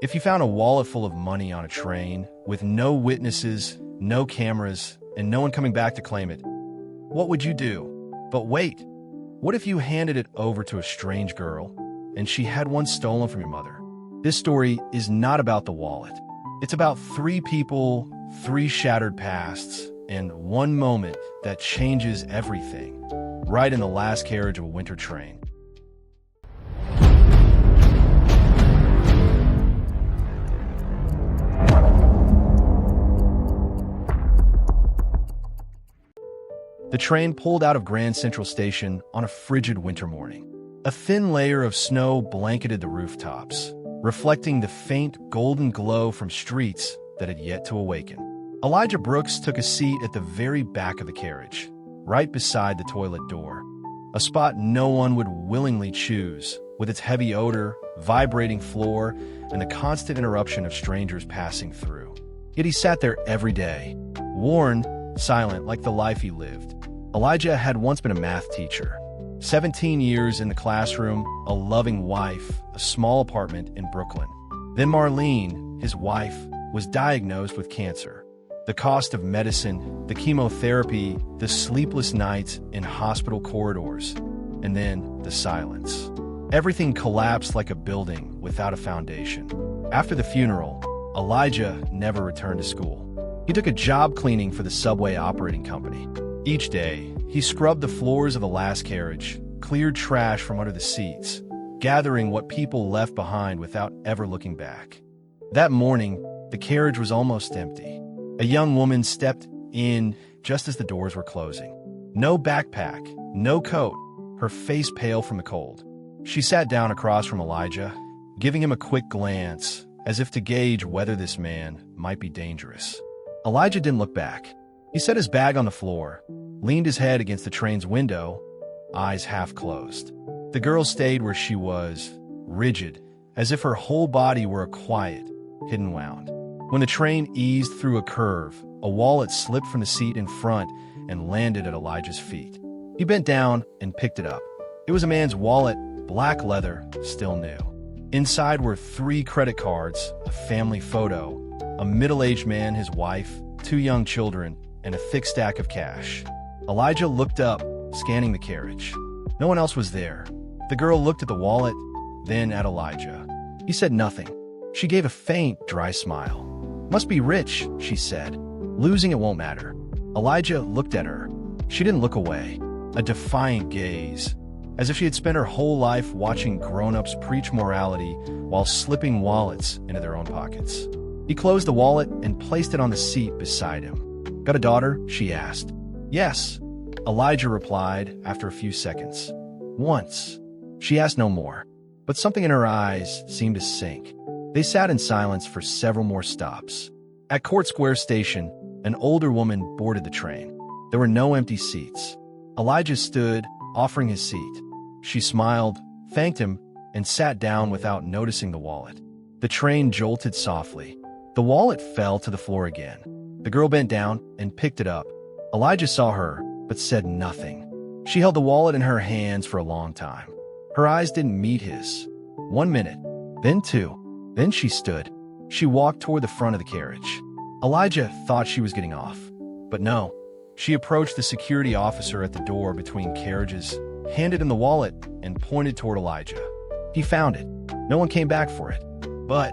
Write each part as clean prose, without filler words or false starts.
If you found a wallet full of money on a train with no witnesses, no cameras, and no one coming back to claim it, what would you do? But wait, what if you handed it over to a strange girl and she had one stolen from your mother? This story is not about the wallet. It's about three people, three shattered pasts, and one moment that changes everything, right in the last carriage of a winter train. The train pulled out of Grand Central Station on a frigid winter morning. A thin layer of snow blanketed the rooftops, reflecting the faint golden glow from streets that had yet to awaken. Elijah Brooks took a seat at the very back of the carriage, right beside the toilet door, a spot no one would willingly choose, with its heavy odor, vibrating floor, and the constant interruption of strangers passing through. Yet he sat there every day, worn, silent like the life he lived. Elijah had once been a math teacher. 17 years in the classroom, a loving wife, a small apartment in Brooklyn. Then Marlene, his wife, was diagnosed with cancer. The cost of medicine, the chemotherapy, the sleepless nights in hospital corridors, and then the silence. Everything collapsed like a building without a foundation. After the funeral, Elijah never returned to school. He took a job cleaning for the subway operating company. Each day, he scrubbed the floors of the last carriage, cleared trash from under the seats, gathering what people left behind without ever looking back. That morning, the carriage was almost empty. A young woman stepped in just as the doors were closing. No backpack, no coat, her face pale from the cold. She sat down across from Elijah, giving him a quick glance, as if to gauge whether this man might be dangerous. Elijah didn't look back. He set his bag on the floor, leaned his head against the train's window, eyes half closed. The girl stayed where she was, rigid, as if her whole body were a quiet, hidden wound. When the train eased through a curve, a wallet slipped from the seat in front and landed at Elijah's feet. He bent down and picked it up. It was a man's wallet, black leather, still new. Inside were 3 credit cards, a family photo, a middle-aged man, his wife, 2 young children, and a thick stack of cash. Elijah looked up, scanning the carriage. No one else was there. The girl looked at the wallet, then at Elijah. He said nothing. She gave a faint, dry smile. "Must be rich," she said. "Losing it won't matter." Elijah looked at her. She didn't look away. A defiant gaze, as if she had spent her whole life watching grown-ups preach morality while slipping wallets into their own pockets. He closed the wallet and placed it on the seat beside him. "Got a daughter?" she asked. "Yes," Elijah replied after a few seconds. "Once." She asked no more, but something in her eyes seemed to sink. They sat in silence for several more stops. At Court Square Station, an older woman boarded the train. There were no empty seats. Elijah stood, offering his seat. She smiled, thanked him, and sat down without noticing the wallet. The train jolted softly. The wallet fell to the floor again. The girl bent down and picked it up. Elijah saw her, but said nothing. She held the wallet in her hands for a long time. Her eyes didn't meet his. 1 minute, then 2. Then she stood. She walked toward the front of the carriage. Elijah thought she was getting off, but no. She approached the security officer at the door between carriages, handed him the wallet, and pointed toward Elijah. He found it. No one came back for it, but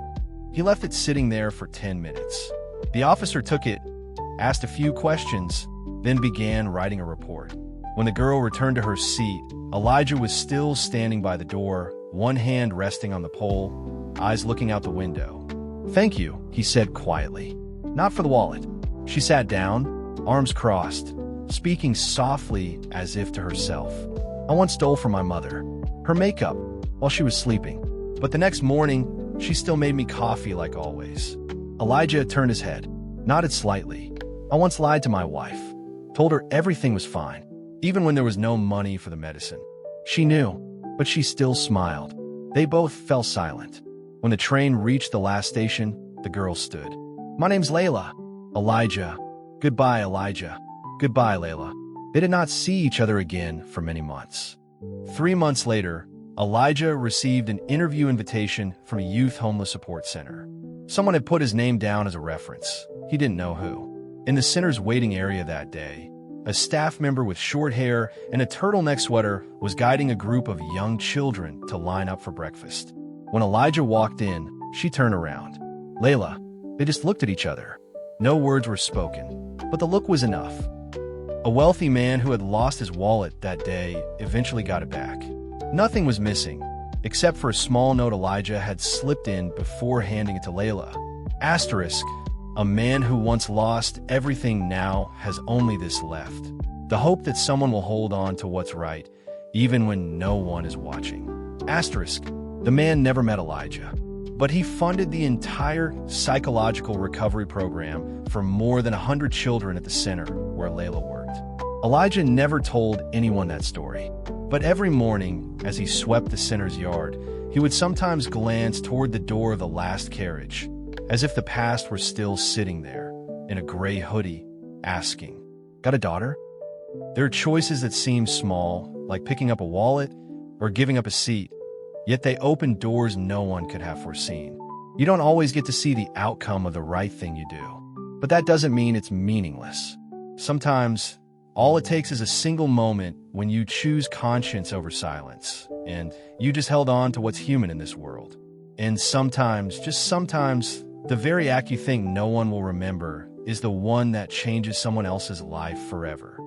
he left it sitting there for 10 minutes. The officer took it, asked a few questions, then began writing a report. When the girl returned to her seat, Elijah was still standing by the door, one hand resting on the pole, eyes looking out the window. "Thank you," he said quietly. "Not for the wallet." She sat down, arms crossed, speaking softly as if to herself. "I once stole from my mother her makeup while she was sleeping, but the next morning, she still made me coffee like always." Elijah turned his head, nodded slightly. "I once lied to my wife, told her everything was fine, even when there was no money for the medicine. She knew, but she still smiled." They both fell silent. When the train reached the last station, the girl stood. "My name's Layla." "Elijah." "Goodbye, Elijah." "Goodbye, Layla." They did not see each other again for many months. 3 months later, Elijah received an interview invitation from a youth homeless support center. Someone had put his name down as a reference. He didn't know who. In the center's waiting area that day, a staff member with short hair and a turtleneck sweater was guiding a group of young children to line up for breakfast. When Elijah walked in, she turned around. Layla. They just looked at each other. No words were spoken, but the look was enough. A wealthy man who had lost his wallet that day eventually got it back. Nothing was missing, except for a small note Elijah had slipped in before handing it to Layla. Asterisk, a man who once lost everything now has only this left. The hope that someone will hold on to what's right, even when no one is watching. Asterisk, the man never met Elijah, but he funded the entire psychological recovery program for more than 100 children at the center where Layla worked. Elijah never told anyone that story, but every morning, as he swept the center's yard, he would sometimes glance toward the door of the last carriage, as if the past were still sitting there, in a gray hoodie, asking, "Got a daughter?" There are choices that seem small, like picking up a wallet or giving up a seat, yet they open doors no one could have foreseen. You don't always get to see the outcome of the right thing you do, but that doesn't mean it's meaningless. Sometimes, all it takes is a single moment when you choose conscience over silence, and you just held on to what's human in this world. And sometimes, just sometimes, the very act you think no one will remember is the one that changes someone else's life forever.